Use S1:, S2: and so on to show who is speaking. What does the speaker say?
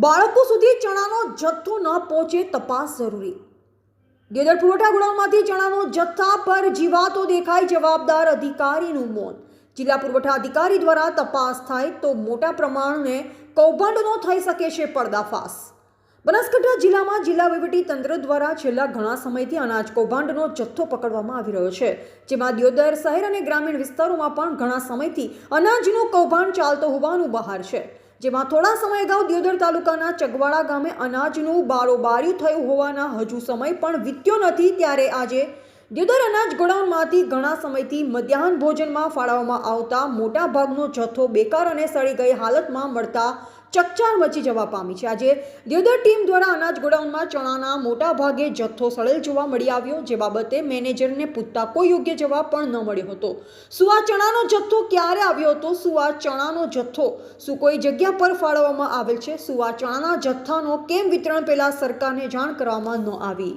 S1: બાળકો સુધી ચણાનો જથ્થો ન પહોંચે, તપાસ જરૂરી। દિયોદર પુરવઠા ગોડાઉનમાંથી ચણાનો જથ્થા પર જીવાતો દેખાઈ, જવાબદાર અધિકારીનું મૌન। જિલ્લા પુરવઠા અધિકારી દ્વારા તપાસ થાય તો મોટા પ્રમાણે કૌભાંડનો થઈ શકે છે પર્દાફાશ। બનાસકાંઠા જિલ્લામાં જિલ્લા વહીવટી તંત્ર દ્વારા છેલ્લા ઘણા સમયથી અનાજ કૌભાંડનો જથ્થો પકડવામાં આવી રહ્યો છે, જેમાં દિયોદર શહેર અને ગ્રામીણ વિસ્તારોમાં પણ ઘણા સમયથી અનાજનો કૌભાંડ ચાલતો હોવાનું બહાર છે। જેમાં થોડા સમય અગાઉ દિયોદર તાલુકાના ચગવાડા ગામે અનાજનું બારોબાર્યું થયું હોવાના હજુ સમય પણ વીત્યો નથી, ત્યારે આજે દિયોદર અનાજ ગોડાઉનમાંથી ઘણા સમયથી મધ્યાહન ભોજનમાં ફાળવવામાં આવતા મોટા ભાગનો જથ્થો બેકાર અને સડી ગઈ હાલતમાં મળતા ચકચાર મચી જવા પામી છે। આજે દિયોદર ટીમ દ્વારા અનાજ ગોડાઉનમાં ચણાના મોટા ભાગે જથ્થો સડેલ જોવા મળી આવ્યો, જે બાબતે મેનેજરને પૂછતા કોઈ યોગ્ય જવાબ પણ ન મળ્યો હતો। શું આ ચણાનો જથ્થો ક્યારે આવ્યો હતો? શું આ ચણાનો જથ્થો શું કોઈ જગ્યા પર ફાળવવામાં આવેલ છે? શું આ ચણાના જથ્થાનો કેમ વિતરણ પહેલા સરકારને જાણ કરવામાં ન આવી?